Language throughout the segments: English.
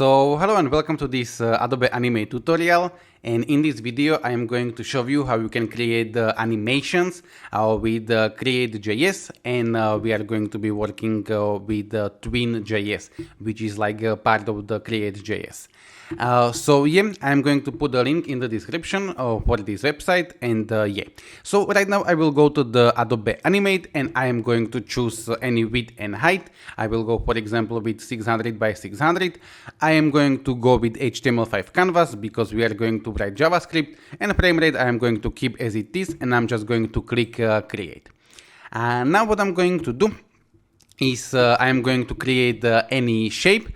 So hello and welcome to this Adobe Animate tutorial, and in this video I am going to show you how you can create animations with Createjs, and we are going to be working with Tweenjs, which is like part of the Createjs. So yeah, I'm going to put a link in the description for this website, and yeah. So right now I will go to the Adobe Animate and I am going to choose any width and height. I will go for example with 600 by 600. I am going to go with HTML5 canvas because we are going to write JavaScript, and frame rate I am going to keep as it is, and I'm just going to click create. Now what I'm going to do is I am going to create any shape.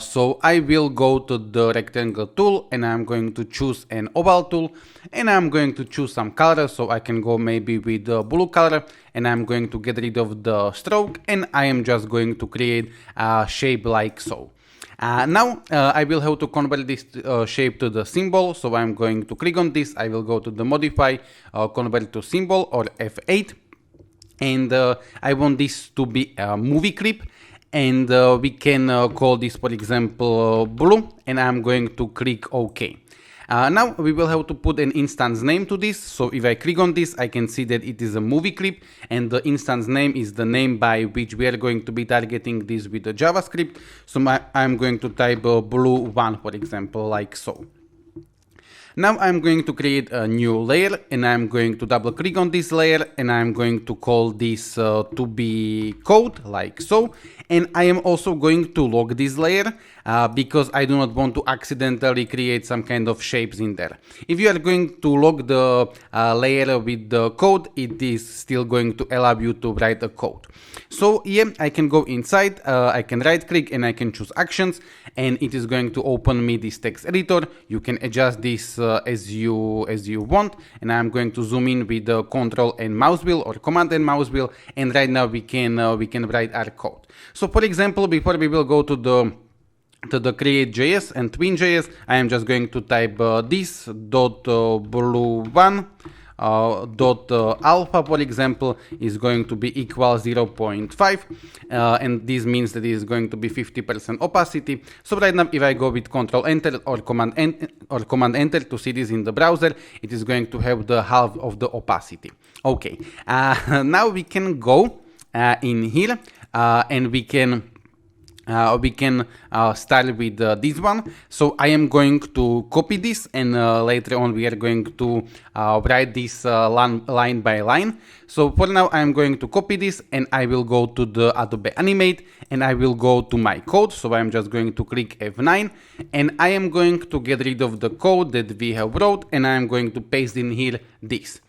So I will go to the rectangle tool and I'm going to choose an oval tool, and I'm going to choose some color, so I can go maybe with the blue color, and I'm going to get rid of the stroke, and I am just going to create a shape like so. Now I will have to convert this shape to the symbol, so I'm going to click on this. I will go to the modify, convert to symbol or F8, and I want this to be a movie clip. And we can call this, for example, blue, and I'm going to click OK. Now we will have to put an instance name to this. So if I click on this, I can see that it is a movie clip, and the instance name is the name by which we are going to be targeting this with the JavaScript. So I'm going to type blue1, for example, like so. Now I'm going to create a new layer, and I'm going to double click on this layer, and I'm going to call this to be code, like so. And I am also going to log this layer because I do not want to accidentally create some kind of shapes in there. If you are going to log the layer with the code, it is still going to allow you to write a code. So yeah, I can go inside, I can right click and I can choose actions, and it is going to open me this text editor. You can adjust this as you want, and I'm going to zoom in with the Control and mouse wheel or Command and mouse wheel, and right now we can write our code. So for example, before we will go to the Createjs and Tweenjs, I am just going to type this dot blue1 dot alpha, for example, is going to be equal 0.5, and this means that it is going to be 50% opacity. So right now, if I go with Control Enter or Command Enter to see this in the browser, it is going to have the half of the opacity. Okay, now we can go in here and we can start with this one. So I am going to copy this, and later on we are going to write this line by line. So for now I am going to copy this, and I will go to the Adobe Animate, and I will go to my code. So I'm just going to click F9, and I am going to get rid of the code that we have wrote, and I am going to paste in here this.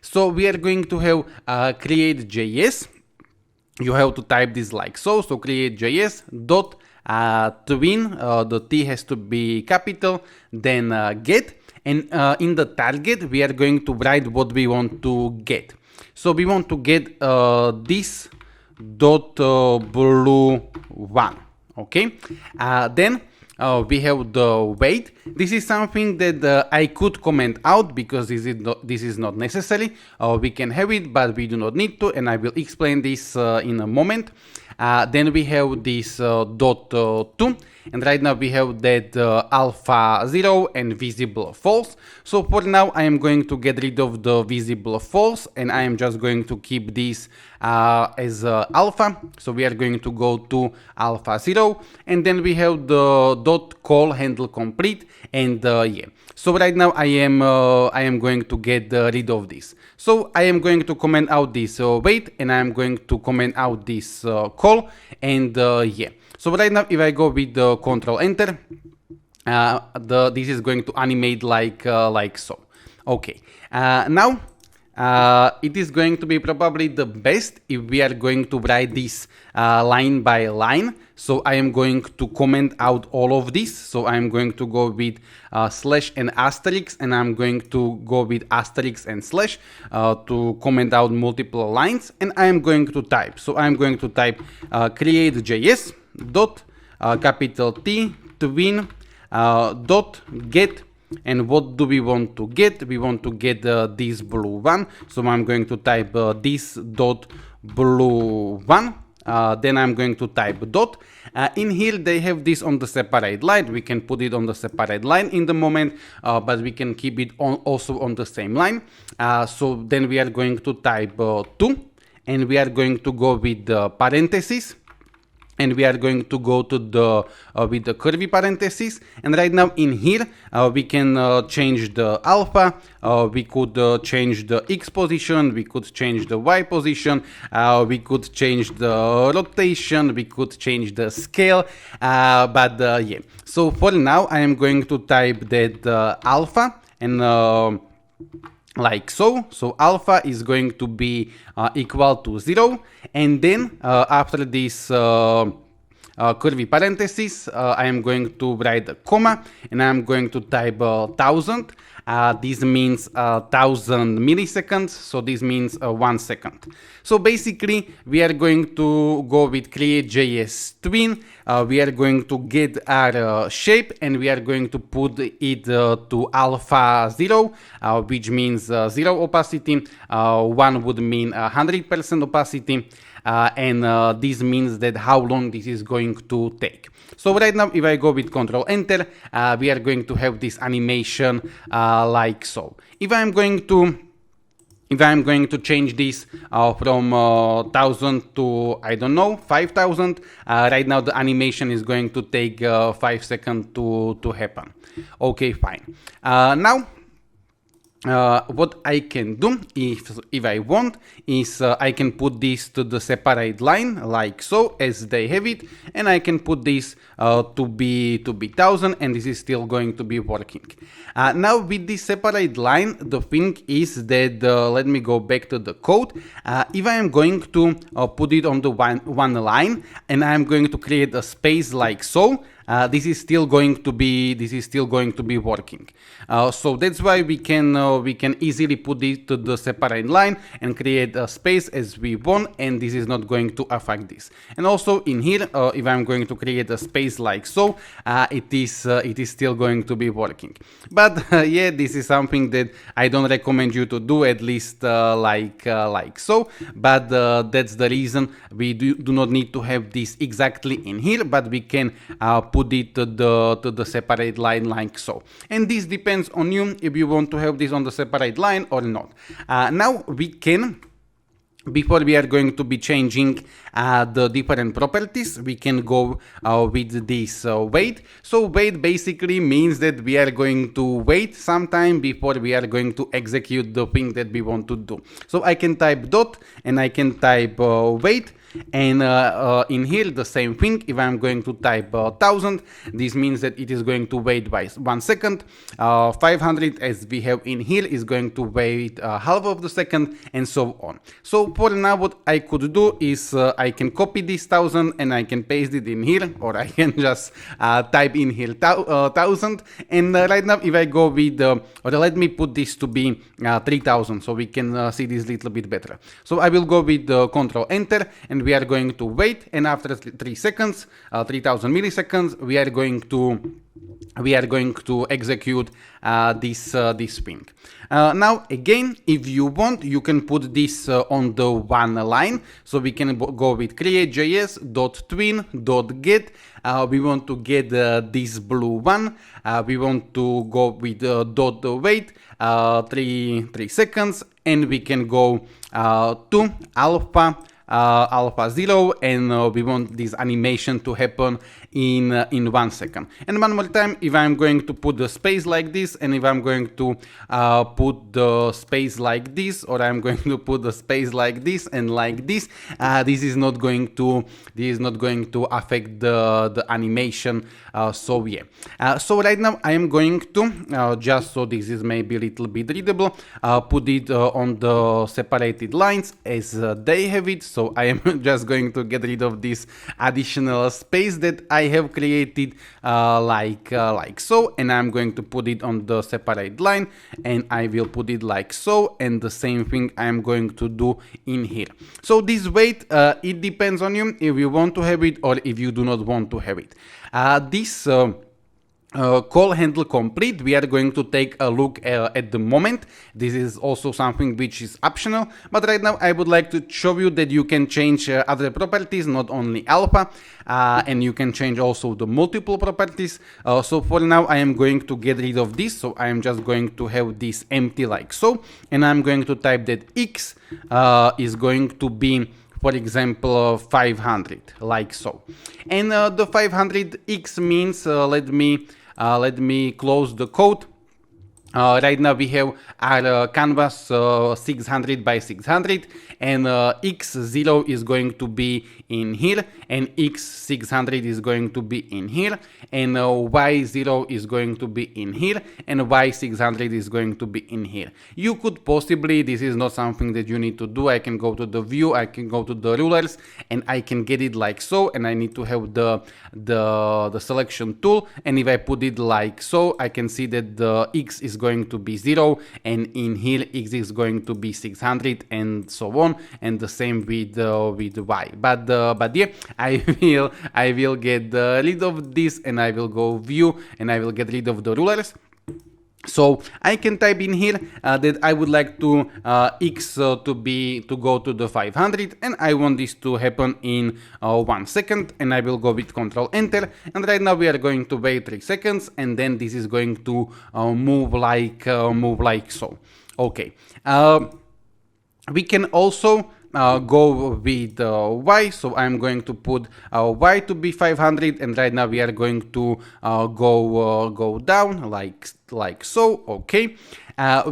So we are going to have Createjs. You have to type this like so. So Createjs dot tween, the T has to be capital, then get, and in the target we are going to write what we want to get. So we want to get this dot blue1. Okay, then we have the weight. This is something that I could comment out because this is not necessary. We can have it, but we do not need to, and I will explain this in a moment. Then we have this dot 2, and right now we have that alpha 0 and visible false. So for now I am going to get rid of the visible false, and I am just going to keep this as alpha. So we are going to go to alpha 0, and then we have the dot call handle complete, and yeah. So right now I am going to get rid of this. So I am going to comment out this wait, and I am going to comment out this call, and yeah. So right now if I go with the Control Enter, this is going to animate like so. Okay, now it is going to be probably the best if we are going to write this line by line. So I am going to comment out all of this. So I am going to go with slash and asterisk, and I'm going to go with asterisk and slash to comment out multiple lines, and I am going to type. So I'm going to type Createjs dot capital T tween dot get. And what do we want to get? We want to get this blue1. So I'm going to type this dot blue1. then I'm going to type dot. In here they have this on the separate line. We can put it on the separate line in the moment, but we can keep it on also on the same line. So then we are going to type 2, and we are going to go with the parentheses, and we are going to go to the with the curvy parentheses. And right now in here we can change the alpha, we could change the X position, we could change the Y position, we could change the rotation, we could change the scale, but yeah. So for now I am going to type that alpha, and like so. So alpha is going to be equal to 0, and then after this curvy parentheses, I am going to write a comma, and I am going to type 1000. This means 1000 milliseconds, so this means 1 second. So basically we are going to go with Createjs tween. We are going to get our shape, and we are going to put it to alpha 0, which means 0 opacity. 1 would mean 100% opacity, and this means that how long this is going to take. So right now, if I go with Control Enter, we are going to have this animation like so. If I'm going to change this from 1000 to, I don't know, 5000, right now the animation is going to take 5 seconds to happen. Okay, fine. Now, what I can do, if I want, is I can put this to the separate line like so, as they have it, and I can put this to be 1000, and this is still going to be working. Now with this separate line, the thing is that let me go back to the code. If I am going to put it on the one line, and I am going to create a space like so, this is still going to be working. So that's why we can easily put it to the separate line and create a space as we want, and this is not going to affect this. And also in here, if I'm going to create a space like so, it is still going to be working. But yeah, this is something that I don't recommend you to do, at least like so. But that's the reason we do not need to have this exactly in here, but we can put it to the separate line like so. And this depends on you if you want to have this on the separate line or not. Now we can, before we are going to be changing the different properties, we can go with this wait. So wait basically means that we are going to wait some time before we are going to execute the thing that we want to do. So I can type dot, and I can type wait. And in here the same thing. If I'm going to type 1000, this means that it is going to wait by 1 second. 500, as we have in here, is going to wait half of the second, and so on. So for now, what I could do is I can copy this 1000 and I can paste it in here, or I can just type in here 1000. And right now, if I go with or let me put this to be 3000, so we can see this a little bit better. So I will go with Control Enter, and we are going to wait, and after 3 seconds, 3000 milliseconds, we are going to execute this thing. Now again, if you want, you can put this on the one line. So we can go with Createjs.tween.get. We want to get this blue one. We want to go with dot wait 3 seconds, and we can go to alpha 0, and we want this animation to happen in 1 second. And one more time, if I'm going to put the space like this, and if I'm going to put the space like this, or I'm going to put the space like this and like this, this is not going to affect the animation. So yeah. So right now I am going to just so this is maybe a little bit readable, put it on the separated lines as they have it. So I am just going to get rid of this additional space that I have created like so, and I'm going to put it on the separate line, and I will put it like so, and the same thing I'm going to do in here. So this wait, it depends on you if you want to have it or if you do not want to have it. call handle complete, we are going to take a look at the moment. This is also something which is optional, but right now I would like to show you that you can change other properties, not only alpha, and you can change also the multiple properties. So for now I am going to get rid of this, so I am just going to have this empty like so, and I'm going to type that x is going to be, for example, 500, like so. And the 500x means, let me close the code. Right now we have our canvas 600 by 600, and x0 is going to be in here, and x600 is going to be in here, and y0 is going to be in here, and y600 is going to be in here. You could possibly, this is not something that you need to do, I can go to the view, I can go to the rulers, and I can get it like so, and I need to have the selection tool, and if I put it like so, I can see that the x is going to be 0, and in here x is going to be 600, and so on, and the same with y. But yeah, I will get rid of this, and I will go view, and I will get rid of the rulers. So I can type in here that I would like to x to go to the 500, and I want this to happen in 1 second, and I will go with Control Enter, and right now we are going to wait 3 seconds, and then this is going to move like so. Okay. We can also go with y, so I'm going to put y to be 500, and right now we are going to go down like so. Okay,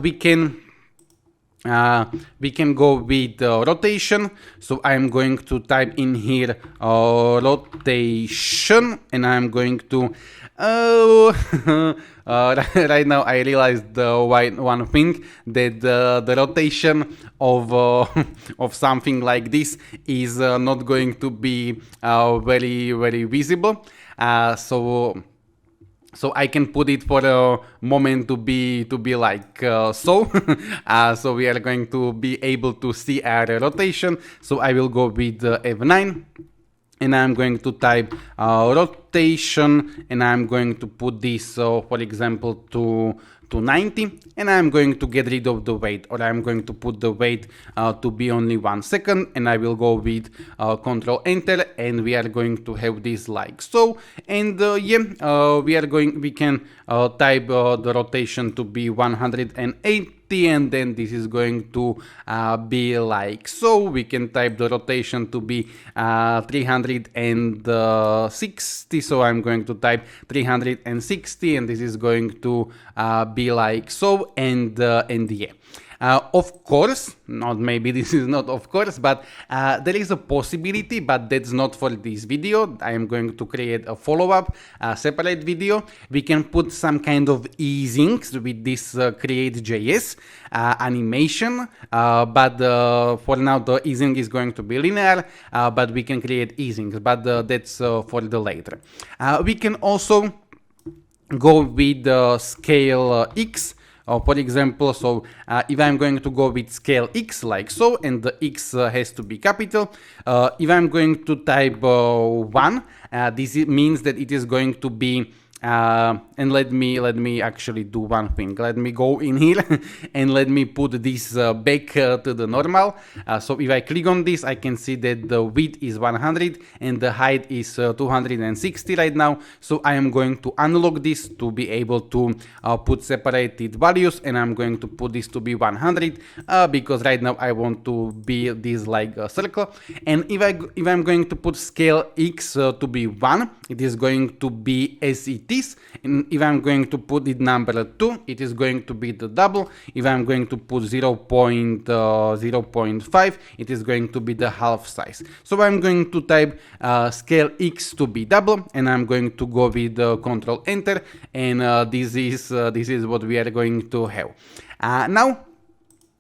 we can go with rotation, so I'm going to type in here rotation, and I'm going to right now I realized one thing, that the rotation of something like this is not going to be very visible, so I can put it for a moment to be like so. So we are going to be able to see our rotation, so I will go with F9, and I'm going to type rotation, and I'm going to put this, for example, to 90, and I'm going to get rid of the wait, or I'm going to put the wait to be only 1 second, and I will go with Control Enter, and we are going to have this like so. And yeah, we can type the rotation to be 180, and then this is going to be like so. We can type the rotation to be 360, so I'm going to type 360, and this is going to be like so, and yeah. Of course, not maybe, this is not of course, but there is a possibility, but that's not for this video. I am going to create a follow-up, separate video. We can put some kind of easings with this Createjs animation, but for now the easing is going to be linear, but we can create easings, but that's for the later. We can also go with scale X. For example, so if I'm going to go with scale X like so, and the X has to be capital, if I'm going to type 1, this means that it is going to be and let me actually do one thing. Let me go in here and let me put this back to the normal. So if I click on this, I can see that the width is 100 and the height is 260 right now. So I am going to unlock this to be able to put separated values, and I'm going to put this to be 100 because right now I want to be this like a circle. And if I'm going to put scale X to be 1, it is going to be as it is. And if I'm going to put it number 2, it is going to be the double. If I'm going to put 0.5, it is going to be the half size. So I'm going to type scale X to be double, and I'm going to go with Control Enter, and this is what we are going to have. Now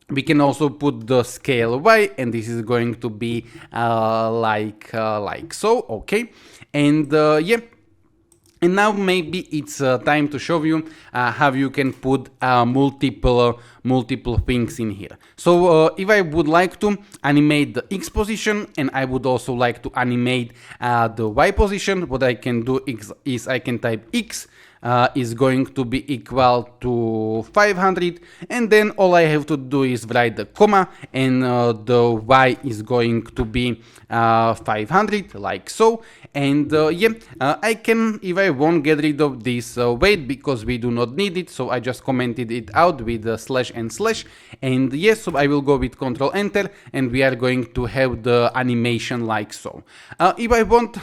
we can also put the scale Y, and this is going to be like so. Okay, and yeah. And now maybe it's time to show you how you can put multiple things in here. So if I would like to animate the X position, and I would also like to animate the Y position, what I can do is I can type X is going to be equal to 500, and then all I have to do is write the comma, and the y is going to be 500, like so. And I can, if I want, get rid of this weight because we do not need it, so I just commented it out with slash and slash. And yes, so I will go with Control Enter, and we are going to have the animation like so. If I want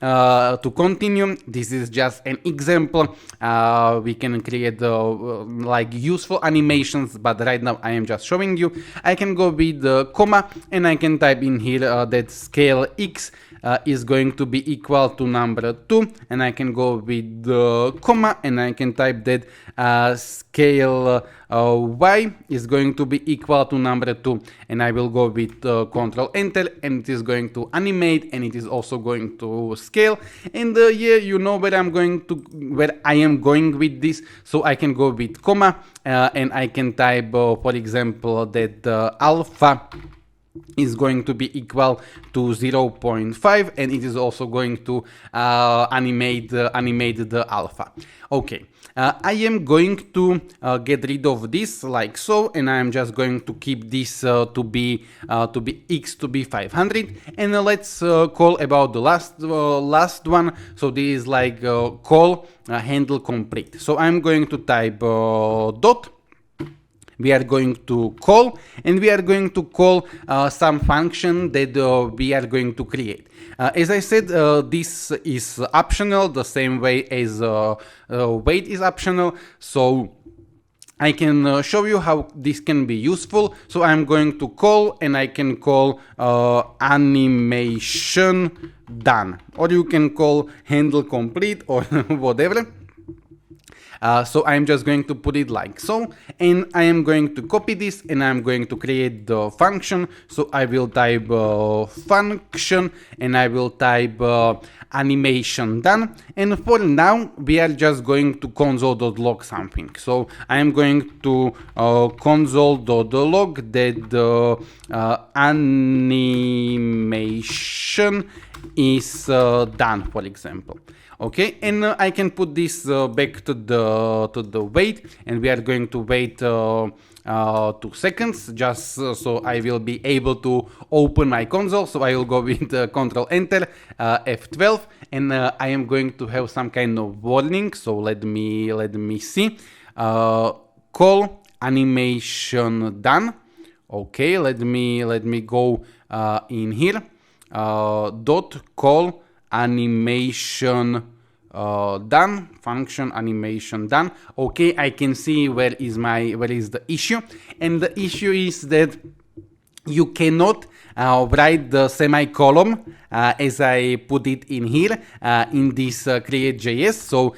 to continue, this is just an example. We can create like useful animations, but right now I am just showing you. I can go with the comma, and I can type in here that scale x is going to be equal to number 2, and I can go with the comma, and I can type that scale y is going to be equal to number 2, and I will go with Control Enter, and it is going to animate, and it is also going to scale. And yeah, you know where I am going with this, so I can go with comma, and I can type for example that alpha is going to be equal to 0.5, and it is also going to animate the alpha. Okay, I am going to get rid of this like so, and I am just going to keep this to be x to be 500, and let's call about the last one. So this is like call handle complete. So I'm going to type dot. We are going to call, and we are going to call some function that we are going to create. As I said, this is optional, the same way as weight is optional. So I can show you how this can be useful. So I'm going to call, and I can call animation done, or you can call handle complete, or whatever. So I'm just going to put it like so, and I am going to copy this, and I'm going to create the function. So I will type function, and I will type animation done, and for now we are just going to console.log something. So I am going to console.log that the animation is done, for example. Okay, and I can put this back to the wait, and we are going to wait 2 seconds, just so I will be able to open my console. So I will go with Control Enter, F12, and I am going to have some kind of warning. So let me see. Call animation done. Okay, let me go in here. Dot call animation done, function animation done. Okay, I can see where is the issue, and the issue is that you cannot write the semicolon as I put it in here in this Createjs. So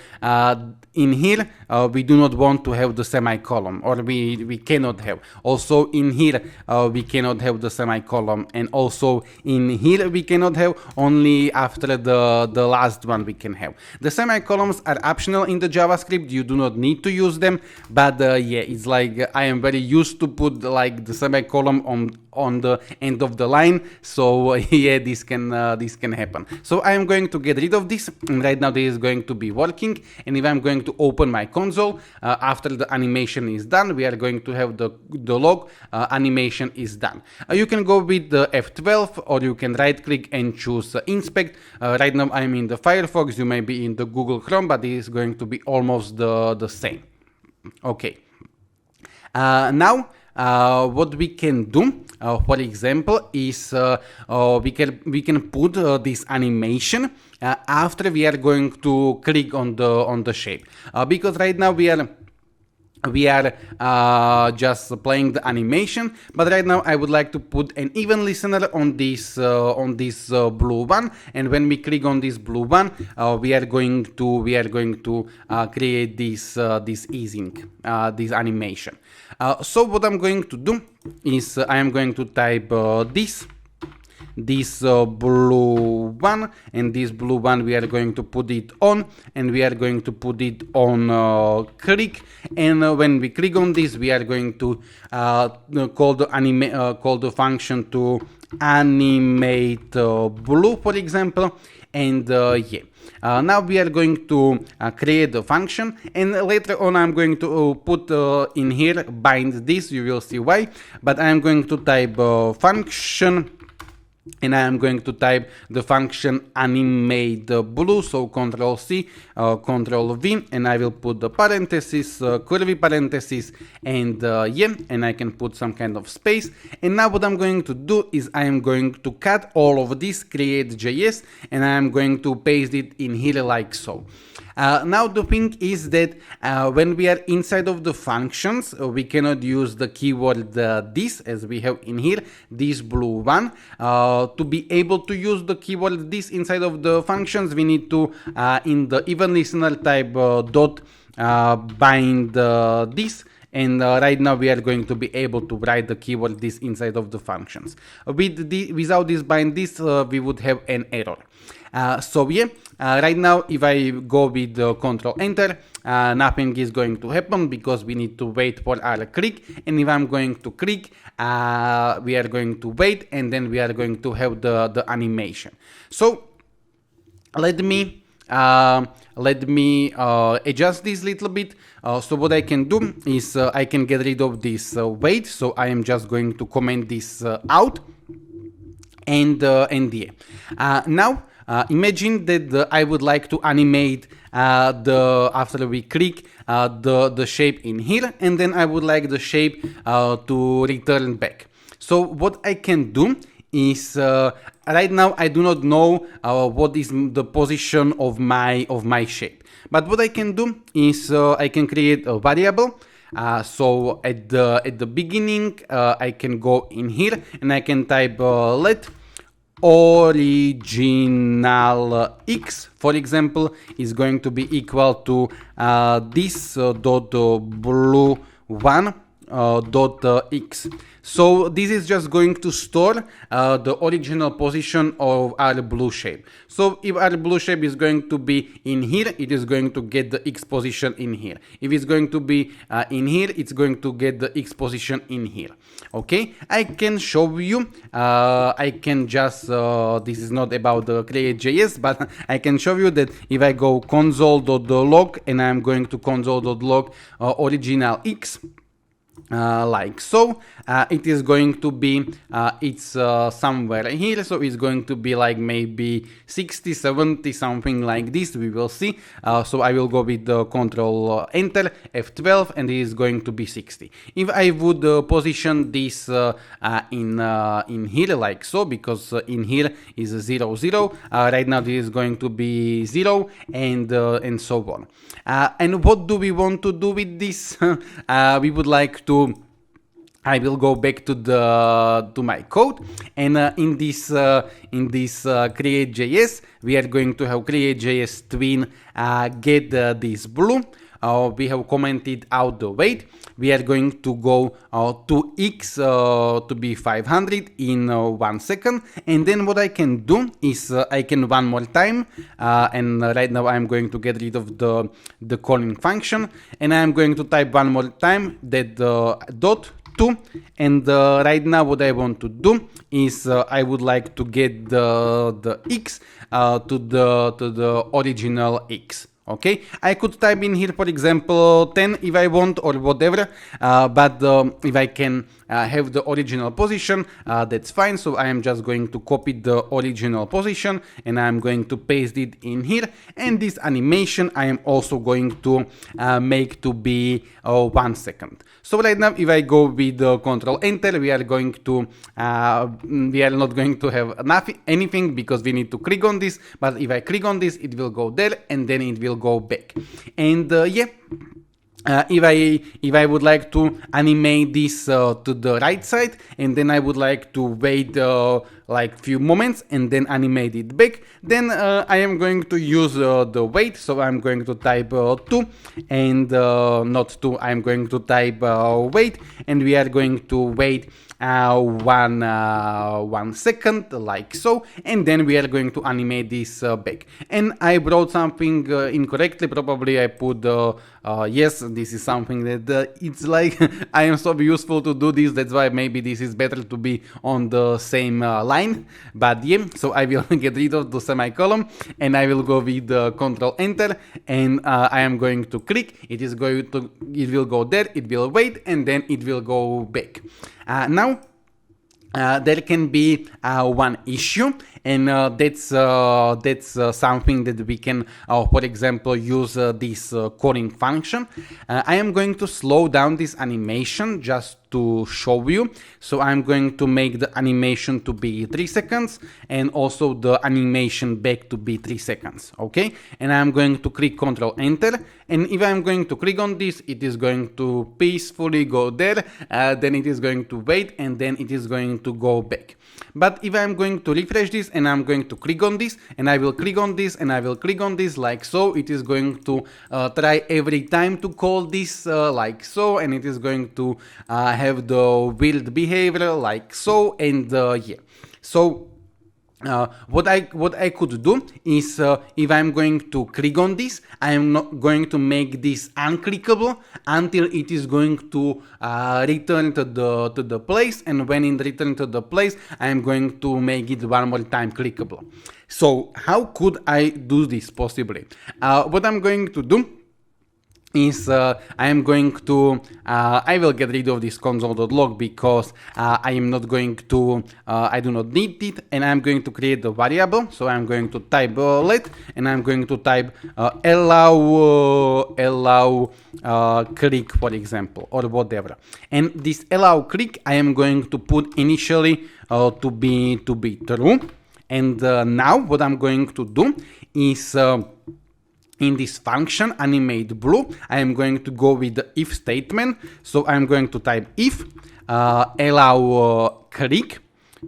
in here we do not want to have the semicolon, or we cannot have. Also in here we cannot have the semicolon, and also in here we cannot have. Only after the last one we can have. The semicolons are optional in the JavaScript, you do not need to use them, but yeah, it's like I am very used to put like the semicolon on the end of the line. So yeah, this can happen. So I am going to get rid of this, and right now this is going to be working. And if I'm going to open my console after the animation is done, we are going to have the log animation is done. You can go with the F12, or you can right click and choose inspect. Right now I'm in the Firefox, you may be in the Google Chrome, but it is going to be almost the same. Okay, now what we can do, for example, is we can put this animation after we are going to click on the shape, because right now we are just playing the animation, but right now I would like to put an even listener on this blue one, and when we click on this blue one, we are going to create this easing, this animation. So what I'm going to do is I am going to type this blue one, and this blue one we are going to put it on, and we are going to put it on click, and when we click on this, we are going to call the function to animate blue, for example, And yeah, now we are going to create a function, and later on I'm going to put in here bind this. You will see why, but I'm going to type function, and I am going to type the function animate blue, so Control C, Control V, and I will put the parentheses, curly parentheses, and yeah, and I can put some kind of space. And now what I'm going to do is I am going to cut all of this Createjs, and I am going to paste it in here like so. Now the thing is that when we are inside of the functions, we cannot use the keyword this as we have in here, this blue one. To be able to use the keyword this inside of the functions, we need to in the even listener type dot bind this. And right now we are going to be able to write the keyword this inside of the functions. Without this bind this, we would have an error. So yeah, right now if I go with Control Enter, nothing is going to happen because we need to wait for our click. And if I'm going to click, we are going to wait, and then we are going to have the animation. So let me adjust this little bit. So what I can do is I can get rid of this wait. So I am just going to comment this out, and yeah. Now imagine that I would like to animate after we click the shape in here, and then I would like the shape to return back. So what I can do is right now I do not know what is the position of my shape, but what I can do is I can create a variable. So at the beginning I can go in here and I can type let original x, for example, is going to be equal to this dot blue one dot x. So this is just going to store the original position of our blue shape. So if our blue shape is going to be in here, it is going to get the x position in here. If it's going to be in here, it's going to get the x position in here. Okay, I can show you. I can just this is not about the Createjs, but I can show you that if I go console.log and I'm going to console.log original x, like so, it is going to be it's somewhere here, so it's going to be like maybe 60, 70, something like this. We will see. So I will go with the Control Enter F12, and it is going to be 60. If I would position this in here like so, because in here is 0, 0, right now this is going to be 0, and so on. And what do we want to do with this? We would like to, I will go back to my code, and in this Createjs, we are going to have Createjs tween get this blue. We have commented out the weight. We are going to go to x to be 500 in 1 second, and then what I can do is I can one more time, and right now I'm going to get rid of the calling function, and I'm going to type one more time that dot 2, and right now what I want to do is I would like to get the x to the original x. Okay, I could type in here, for example, 10 if I want, or whatever, but if I can have the original position, that's fine. So I am just going to copy the original position and I'm going to paste it in here, and this animation I am also going to make to be 1 second. So right now if I go with Control Enter, we are going to we are not going to have anything because we need to click on this, but if I click on this it will go there and then it will go back. And yeah, if I would like to animate this to the right side, and then I would like to wait like few moments and then animate it back, then I am going to use the wait. So I'm going to type 2 and not 2, I'm going to type wait, and we are going to wait 1 second like so, and then we are going to animate this back. And I wrote something incorrectly, probably I put yes, this is something that it's like I am so useful to do this, that's why maybe this is better to be on the same line. line, but yeah, so I will get rid of the semicolon and I will go with Control Enter, and I am going to click. It will go there, it will wait, and then it will go back. Now there can be one issue, and that's something that we can, for example, use this calling function. I am going to slow down this animation just to show you. So I'm going to make the animation to be 3 seconds and also the animation back to be 3 seconds. Okay, and I'm going to click Control Enter, and if I'm going to click on this, it is going to peacefully go there, then it is going to wait, and then it is going to go back. But if I'm going to refresh this and I'm going to click on this, and I will click on this and I will click on this like so, it is going to try every time to call this like so, and it is going to have the weird behavior like so, and yeah. So what I could do is, if I'm going to click on this, I am not going to make this unclickable until it is going to return to the place, and when it returns to the place, I am going to make it one more time clickable. So how could I do this possibly? What I'm going to do is I will get rid of this console.log because I am not going to, I do not need it, and I'm going to create a variable. So I'm going to type let, and I'm going to type allow click, for example, or whatever. And this allow click I am going to put initially to be true. And now what I'm going to do is, in this function animate blue, I am going to go with the if statement. So I'm going to type if allow click.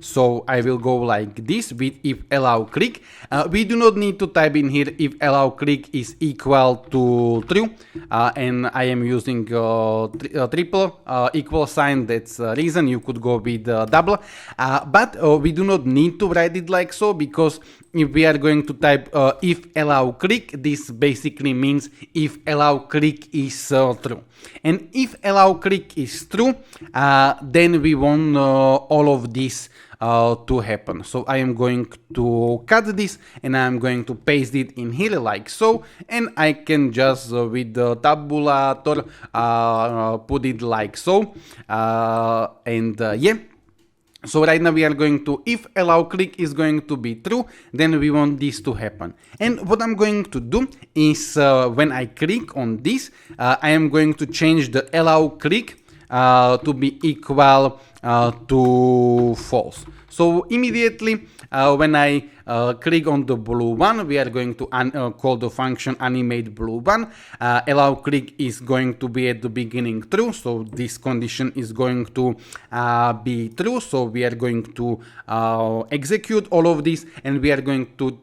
So I will go like this with if allow click. We do not need to type in here if allow click is equal to true, and I am using triple equal sign. That's the reason. You could go with double, but we do not need to write it like so, because if we are going to type if allow click, this basically means if allow click is true. And if allow click is true, then we want all of this to happen. So I am going to cut this and I am going to paste it in here like so, and I can just with the tabulator put it like so, and yeah. So right now we are going to, if allow click is going to be true, then we want this to happen. And what I'm going to do is, when I click on this, I am going to change the allow click to be equal to false. So immediately when I click on the blue one, we are going to call the function animate blue one. Allow click is going to be at the beginning true, so this condition is going to be true. So we are going to execute all of this, and we are going to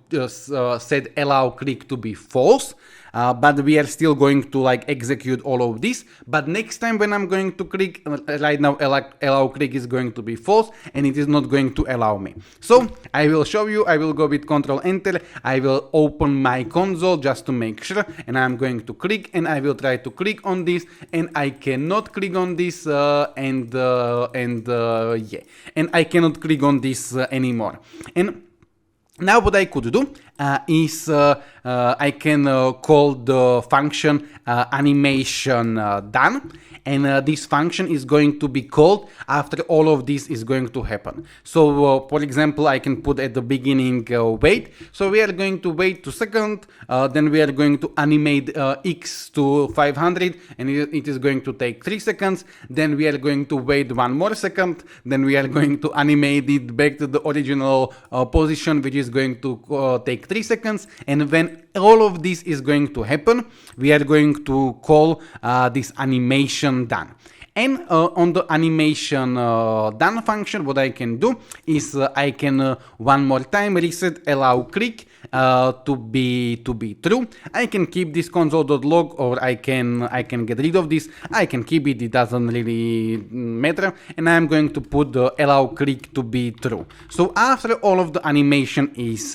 set allow click to be false. But we are still going to like execute all of this. But next time when I'm going to click, right now allow click is going to be false, and it is not going to allow me. So I will show you. I will go with Control Enter. I will open my console just to make sure, and I'm going to click, and I will try to click on this, and I cannot click on this, yeah, and I cannot click on this anymore. And now what I could do is I can call the function animation done, and this function is going to be called after all of this is going to happen. So for example, I can put at the beginning wait. So we are going to wait 2 seconds, then we are going to animate x to 500, and it is going to take 3 seconds. Then we are going to wait 1 more second, then we are going to animate it back to the original position, which is going to take 3 seconds. And when all of this is going to happen, we are going to call this animation done. And on the animation done function, what I can do is I can one more time reset allow click to be true. I can keep this console.log, or I can get rid of this. I can keep it, it doesn't really matter. And I'm going to put the allow click to be true. So after all of the animation is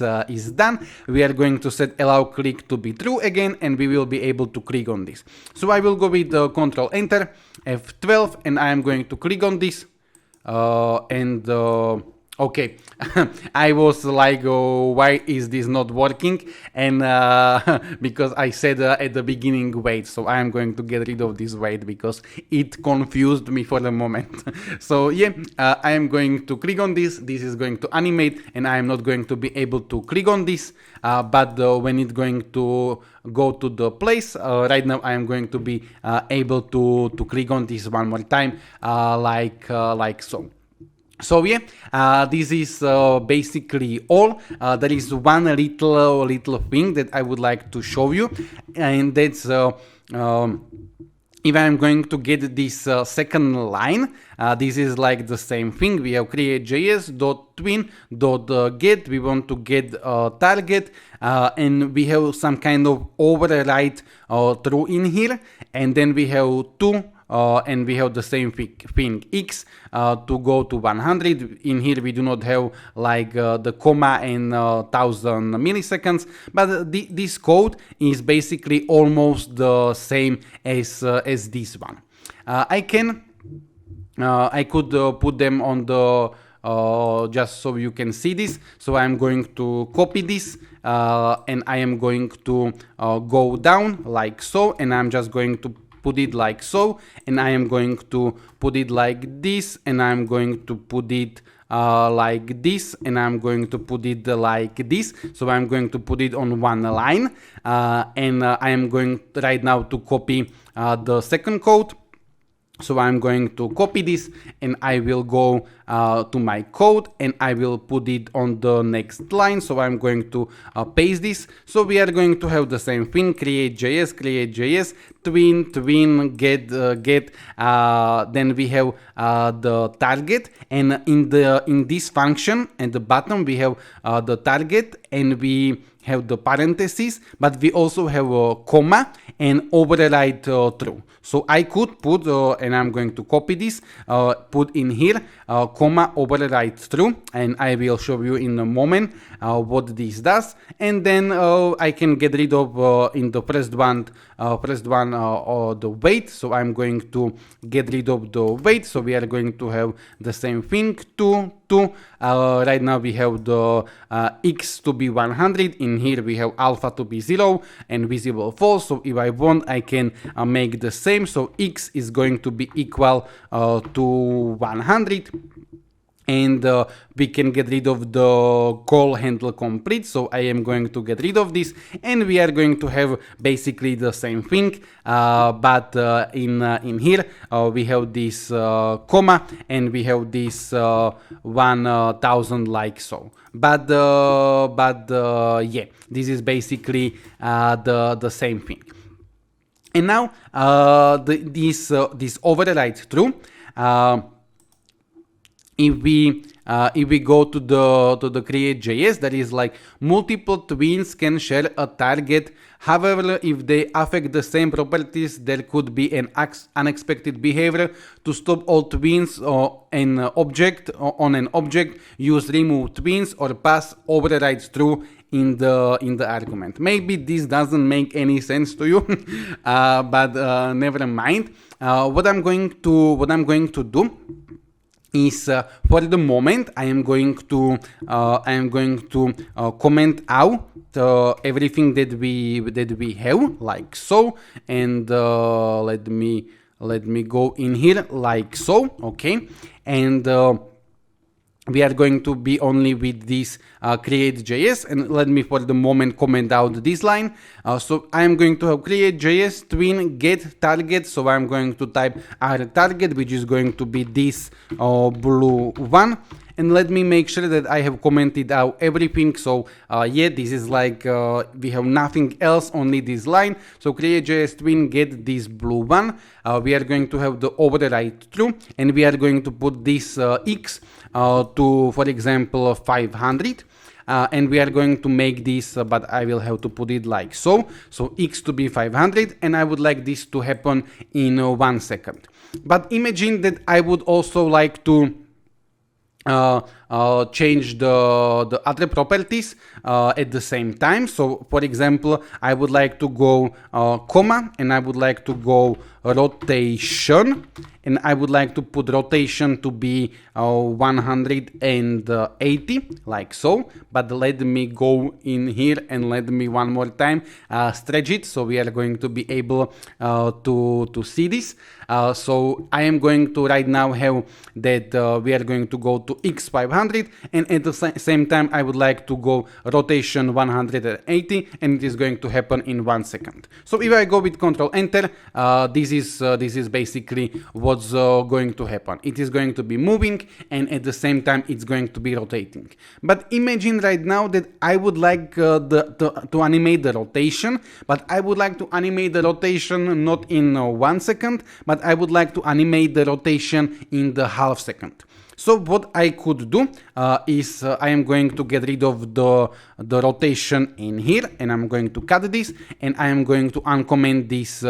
done, we are going to set allow click to be true again, and we will be able to click on this. So I will go with Control Enter F12, and I am going to click on this, and Okay, I was like, oh, why is this not working? And because I said at the beginning wait, so I am going to get rid of this wait because it confused me for the moment. So yeah, I am going to click on this. This is going to animate, and I am not going to be able to click on this. But when it's going to go to the place, right now I am going to be able to click on this one more time, like so. So yeah, this is basically all. There is one little thing that I would like to show you, and that's if I'm going to get this second line, this is like the same thing. We have createjs.tween.get. We want to get target, and we have some kind of override true in here, and then we have two. And we have the same thing x to go to 100. In here we do not have like the comma and 1000 milliseconds, but this code is basically almost the same as this one. I could put them on the just so you can see this. So I'm going to copy this and I am going to go down like so, and I'm just going to put it like so, and I am going to put it like this, and I'm going to put it like this, and I'm going to put it like this. So I'm going to put it on one line, and I am going right now to copy the second code. So I'm going to copy this, and I will go to my code, and I will put it on the next line. So I'm going to paste this. So we are going to have the same thing: createjs, tween, get. Then we have the target, and in this function at the bottom we have the target, and we have the parentheses, but we also have a comma and override true. So I could put, and I'm going to copy this, put in here, comma, override true, and I will show you in a moment what this does. And then I can get rid of in the first one the weight. So I'm going to get rid of the weight. So we are going to have the same thing, two. Right now we have the x to be 100. In here we have alpha to be 0 and visible false. So if I want, I can make the same. So x is going to be equal to 100. And we can get rid of the call handle complete. So I am going to get rid of this, and we are going to have basically the same thing, but in here we have this comma, and we have this 1000 like so. But yeah, this is basically the same thing. And now this override true. If we go to the Createjs, that is like multiple tweens can share a target. However, if they affect the same properties, there could be an unexpected behavior. To stop all tweens on an object, use remove tweens or pass overrides true in the argument. Maybe this doesn't make any sense to you, but never mind. What I'm going to do is for the moment I am going to comment out everything that we have like so, and let me go in here like so, okay, and we are going to be only with this Createjs, and let me for the moment comment out this line. So I am going to have Createjs tween get target. So I'm going to type our target, which is going to be this blue one. And let me make sure that I have commented out everything. So yeah, this is like we have nothing else, only this line. So Createjs tween get this blue one. We are going to have the override true, and we are going to put this x to, for example, 500. And we are going to make this, but I will have to put it like so. So x to be 500, and I would like this to happen in 1 second. But imagine that I would also like to change the other properties at the same time. So for example, I would like to go comma, and I would like to go rotation, and I would like to put rotation to be 180, like so. But let me go in here and let me one more time stretch it, so we are going to be able to see this. So I am going to right now have that we are going to go to x500, and at the same time I would like to go rotation 180, and it is going to happen in 1 second. So if I go with Control Enter, this is basically what's going to happen. It is going to be moving, and at the same time it's going to be rotating. But imagine right now that I would like to animate the rotation, but I would like to animate the rotation not in 1 second, but I would like to animate the rotation in the half second. So what I could do is I am going to get rid of the rotation in here, and I'm going to cut this, and I am going to uncomment this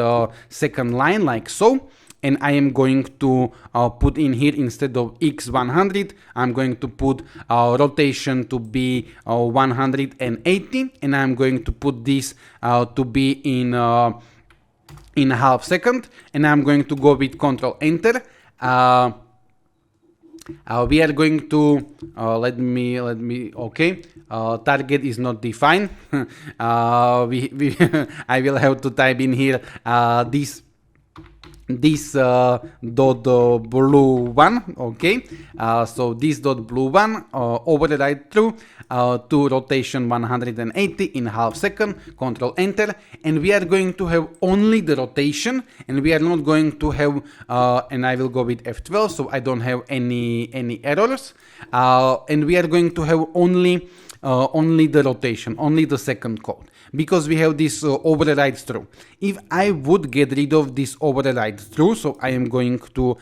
second line like so. And I am going to put in here, instead of x100, I'm going to put rotation to be 180, and I'm going to put this to be in a half second, and I'm going to go with Control Enter. We are going to let me okay, target is not defined. I will have to type in here this dot blue one, okay. So this dot blue one override through to rotation 180 in half second, Control Enter, and we are going to have only the rotation, and we are not going to have and I will go with F12 so I don't have any errors, and we are going to have only the rotation, only the second code, because we have this override through. If I would get rid of this override through, so I am going to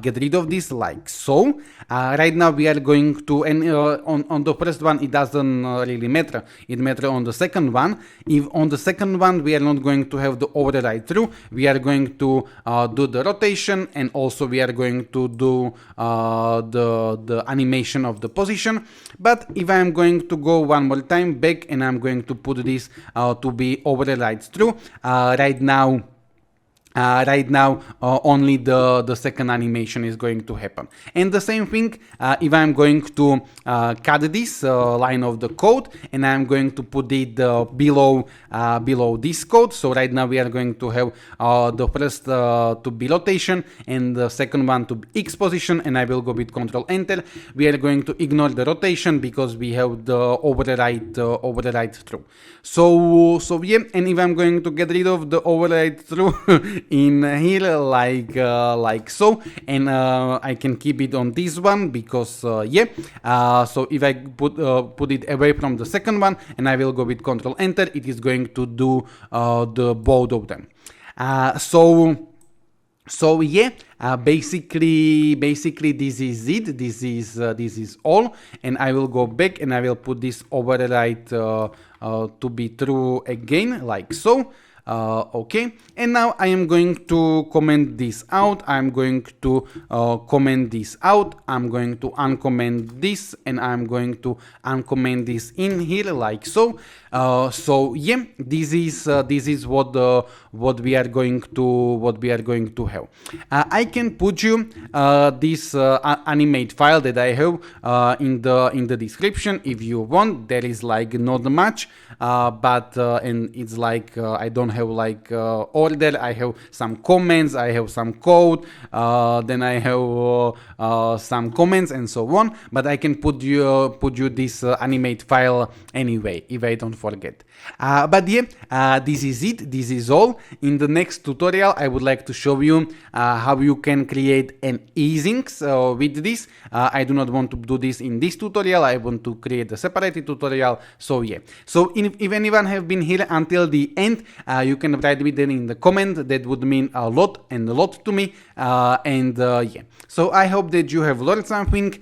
get rid of this like so. Right now we are going to, and on the first one it doesn't really matter, it matters on the second one. If on the second one we are not going to have the override through, we are going to do the rotation, and also we are going to do the animation of the position. But if I am going to go one more time back, and I'm going to put this to be override through, right now only the second animation is going to happen. And the same thing if I'm going to cut this line of the code, and I'm going to put it below this code. So right now we are going to have the first to be rotation, and the second one to be X position, and I will go with Control Enter. We are going to ignore the rotation because we have the override through. So yeah, and if I'm going to get rid of the override through in here like so, and I can keep it on this one because yeah. So if I put it away from the second one, and I will go with Control Enter, it is going to do the both of them. So yeah, basically this is it. This is all, and I will go back and I will put this override to be true again, like so. Okay, and now I am going to comment this out. I'm going to comment this out. I'm going to uncomment this, and I'm going to uncomment this in here, like so. So yeah, this is what we are going to have. I can put you this animate file that I have in the description if you want. There is like not much, but and it's like I don't have like order. I have some comments, I have some code, then I have some comments and so on. But I can put you this animate file anyway if I don't forget. But yeah, this is it. This is all. In the next tutorial, I would like to show you how you can create an easings with this. I do not want to do this in this tutorial. I want to create a separate tutorial. So yeah. So if anyone have been here until the end, you can write me then in the comment. That would mean a lot and a lot to me. Yeah, so I hope that you have learned something.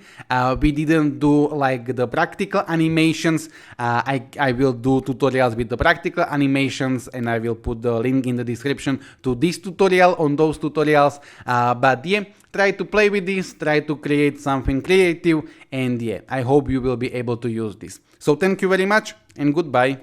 We didn't do like the practical animations. I will do tutorials with the practical animations, and I will put the link in the description to this tutorial on those tutorials. But yeah, try to play with this, try to create something creative, and yeah, I hope you will be able to use this. So thank you very much and goodbye.